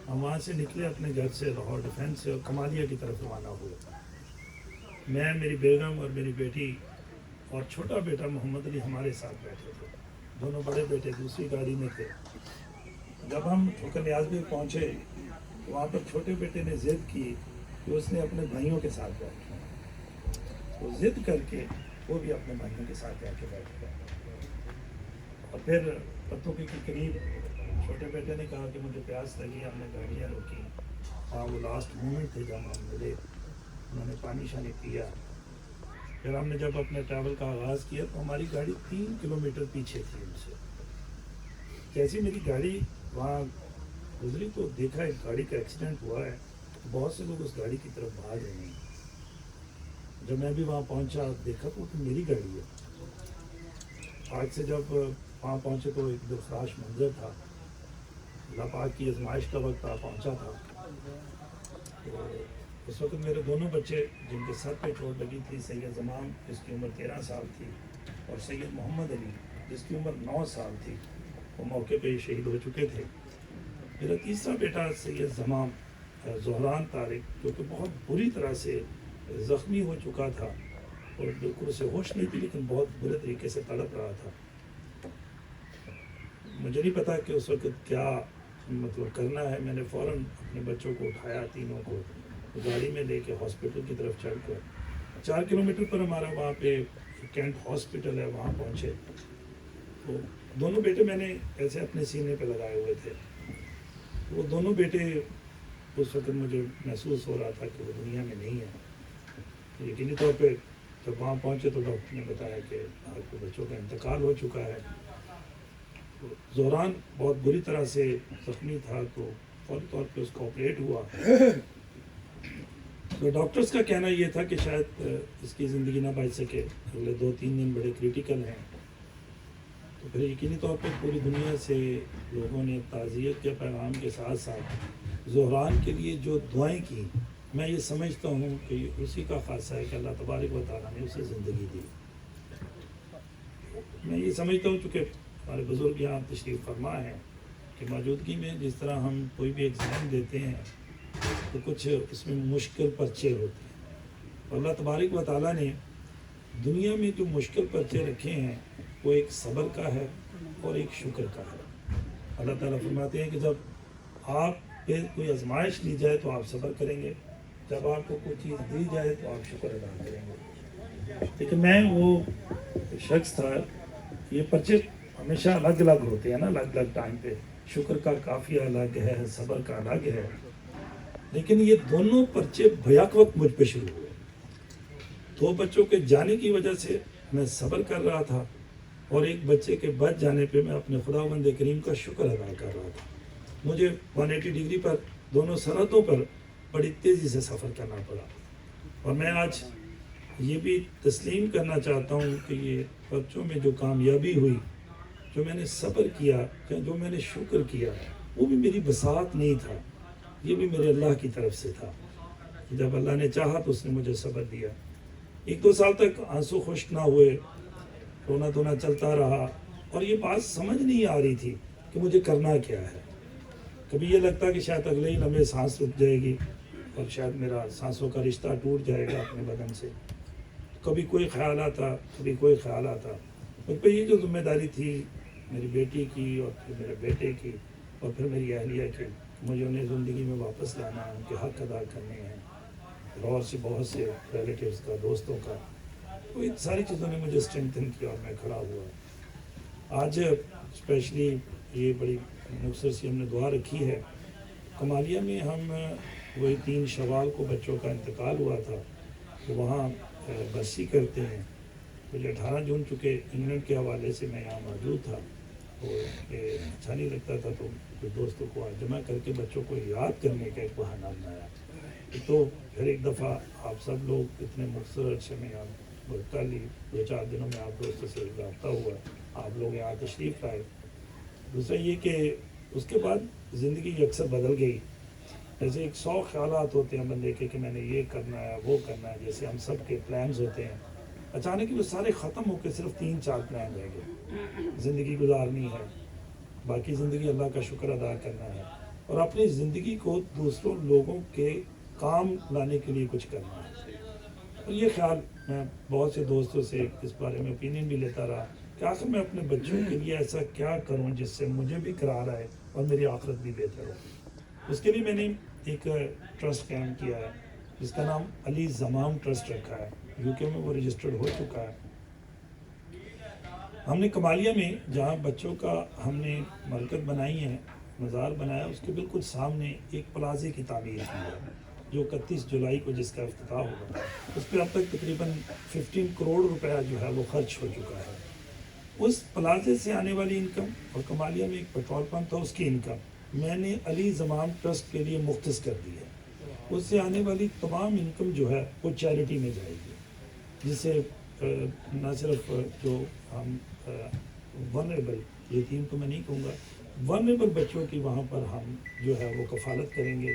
ہم وہاں سے نکلے اپنے گھر سے لاہور ڈیفینس سے اور کمالیہ کی طرف روانہ ہوئے. میں, میری بیگم اور میری بیٹی اور چھوٹا بیٹا محمد علی ہمارے ساتھ بیٹھے تھے. دونوں بڑے بیٹے دوسری گاڑی میں تھے. جب ہم ٹھوکر نیاز میں پہنچے وہاں پر چھوٹے بیٹے نے ضد کی کہ اس نے اپنے بھائیوں کے ساتھ بیٹھنا ہے. تو ضد کر کے وہ بھی اپنے بھائیوں کے ساتھ جا کے بیٹھ گیا. اور پھر پتوں کے قریب چھوٹے بیٹے نے کہا کہ مجھے پیاس لگی. ہم نے گاڑیاں روکی. ہاں, وہ لاسٹ مومنٹ تھے جب ہم ملے. انہوں نے پانی شانی پیا. پھر ہم نے جب اپنے ٹریول کا آغاز کیا تو ہماری گاڑی 3 کلومیٹر پیچھے تھی ان سے. جیسی میری گاڑی وہاں گزری تو دیکھا ایک گاڑی کا ایکسیڈنٹ ہوا ہے. بہت سے لوگ اس گاڑی کی طرف بھاگ رہے ہیں. جب میں بھی وہاں پہنچا دیکھا تو میری گاڑی ہے. آج سے جب وہاں پہنچے تو ایک دلخراش منظر تھا. اللہ پاک کی آزمائش کا وقت پہنچا تھا. تو اس وقت میرے دونوں بچے جن کے سر پہ چوٹ لگی تھی, سید زمام جس کی عمر 13 سال تھی اور سید محمد علی جس کی عمر 9 سال تھی, وہ موقع پہ ہی شہید ہو چکے تھے. میرا تیسرا بیٹا سید زمام زہران طارق جو کہ بہت بری طرح سے زخمی ہو چکا تھا اور بالکل اسے ہوش نہیں تھی لیکن بہت برے طریقے سے تڑپ رہا تھا. مجھے نہیں پتا کہ اس وقت کیا مطلب کرنا ہے. میں نے فوراً اپنے بچوں کو اٹھایا, تینوں کو گاڑی میں لے کے ہاسپٹل کی طرف چڑھ کر 4 کلومیٹر پر ہمارا وہاں پہ کینٹ ہاسپٹل ہے, وہاں پہنچے. تو دونوں بیٹے میں نے ایسے اپنے سینے پہ لگائے ہوئے تھے. وہ دونوں بیٹے اس وقت مجھے محسوس ہو رہا تھا کہ وہ دنیا میں نہیں ہے. یقینی طور پہ جب وہاں پہنچے تو ڈاکٹر نے بتایا کہ آپ کے بچوں کا انتقال ہو چکا ہے. زہران بہت بری طرح سے زخمی تھا تو فوری طور پہ اس کا آپریٹ ہوا. تو ڈاکٹرز کا کہنا یہ تھا کہ شاید اس کی زندگی نہ بچ سکے. اگلے 2-3 دن بڑے کریٹیکل ہیں. تو پھر یقینی طور پہ پوری دنیا سے لوگوں نے تعزیت کے پیغام کے ساتھ ساتھ زہران کے لیے جو دعائیں کی, میں یہ سمجھتا ہوں کہ یہ اسی کا خاصہ ہے کہ اللہ تبارک و تعالیٰ نے اسے زندگی دی. میں یہ سمجھتا ہوں چونکہ ہمارے بزرگ یہاں تشریف فرما ہیں کہ موجودگی میں جس طرح ہم کوئی بھی ایگزام دیتے ہیں تو کچھ اس میں مشکل پرچے ہوتے ہیں. اللہ تبارک و تعالیٰ نے دنیا میں جو مشکل پرچے رکھے ہیں وہ ایک صبر کا ہے اور ایک شکر کا ہے. اللہ تعالیٰ فرماتے ہیں کہ جب آپ پہ کوئی آزمائش لی جائے تو آپ صبر کریں گے, جب آپ کو کوئی چیز دی جائے تو آپ شکر ادا کریں گے. لیکن میں وہ شخص تھا, یہ پرچے ہمیشہ الگ الگ ہوتے ہیں نا, الگ الگ ٹائم پہ. شکر کا قافیہ الگ ہے, صبر کا الگ ہے. لیکن یہ دونوں پرچے بیک وقت مجھ پہ شروع ہوئے. 2 بچوں کے جانے کی وجہ سے میں صبر کر رہا تھا اور ایک بچے کے بچ جانے پہ میں اپنے خداوند کریم کا شکر ادا کر رہا تھا. مجھے 180 ڈگری پر دونوں سرحدوں پر بڑی تیزی سے سفر کرنا پڑا. اور میں آج یہ بھی تسلیم کرنا چاہتا ہوں کہ یہ بچوں میں جو کامیابی ہوئی, جو میں نے صبر کیا, جو میں نے شکر کیا, وہ بھی میری بساط نہیں تھا, یہ بھی میرے اللہ کی طرف سے تھا. جب اللہ نے چاہا تو اس نے مجھے صبر دیا. 1-2 سال تک آنسو خشک نہ ہوئے, رونا دھونا چلتا رہا اور یہ بات سمجھ نہیں آ رہی تھی کہ مجھے کرنا کیا ہے. کبھی یہ لگتا کہ شاید اگلے ہی لمحے سانس رک جائے گی اور شاید میرا سانسوں کا رشتہ ٹوٹ جائے گا اپنے بدن سے. کبھی کوئی خیال آتا, کبھی کوئی خیال آتا. مجھ پہ یہ جو ذمہ داری تھی میری بیٹی کی اور پھر میرے بیٹے کی اور پھر میری اہلیہ کی, مجھے انہیں زندگی میں واپس لانا ہے, ان کے حق ادا کرنے ہیں, اور سے بہت سے ریلیٹیوز کا, دوستوں کا. تو ان ساری چیزوں نے مجھے اسٹرینتھن کیا اور میں کھڑا ہوا. آج اسپیشلی یہ بڑی مختصر سی ہم نے دعا رکھی ہے. کمالیہ میں ہم وہی 3 شوال کو بچوں کا انتقال ہوا تھا, تو وہاں برسی کرتے ہیں. مجھے 18 جون چونکہ انگلینڈ کے حوالے سے میں یہاں موجود تھا اور یہ اچھا نہیں لگتا تھا, تو کچھ دوستوں کو جمع کر کے بچوں کو یاد کرنے کا ایک بہانہ بنایا. تو پھر ایک دفعہ آپ سب لوگ اتنے مختصر عرصے میں یہاں کل ہی 2-4 دنوں میں آپ دوستوں سے رابطہ ہوا, آپ لوگ یہاں تشریف لائے. دوسرا یہ کہ اس کے بعد زندگی اکثر بدل گئی. جیسے 100 خیالات ہوتے ہیں بندے کے کہ میں نے یہ کرنا ہے, وہ کرنا ہے, جیسے ہم سب کے پلانز ہوتے ہیں. اچانک وہ سارے ختم ہو کے صرف 3-4 پلان رہ گئے. زندگی گزارنی ہے, باقی زندگی اللہ کا شکر ادا کرنا ہے, اور اپنی زندگی کو دوسروں لوگوں کے کام لانے کے لیے کچھ کرنا ہے. اور یہ خیال میں بہت سے دوستوں سے اس بارے میں اوپینین بھی لیتا رہا کہ آخر میں اپنے بچوں کے لیے ایسا کیا کروں جس سے مجھے بھی قرار آئے اور میری آخرت بھی بہتر ہو. اس کے لیے میں نے ایک ٹرسٹ قائم کیا ہے جس کا نام علی زمام ٹرسٹ رکھا ہے. UK میں وہ رجسٹرڈ ہو چکا ہے. ہم نے کمالیہ میں جہاں بچوں کا ہم نے مرکز بنائی ہے، مزار بنایا، اس کے بالکل سامنے ایک پلازے کی تعمیر کی ہے جو 31 جولائی کو جس کا افتتاح ہوگا. اس پہ اب تک تقریباً 15 کروڑ روپیہ جو ہے وہ خرچ ہو چکا ہے. اس پلازے سے آنے والی انکم اور کمالیہ میں ایک پیٹرول پمپ تھا، اس کی انکم میں نے علی زمام ٹرسٹ کے لیے مختص کر دی ہے. اس سے آنے والی تمام انکم جو ہے وہ چیریٹی میں جائے گی، جس سے نہ صرف جو ہم ونریبل، یتیم تو میں نہیں کہوں گا، ونریبل بچوں کی وہاں پر ہم جو ہے وہ کفالت کریں گے.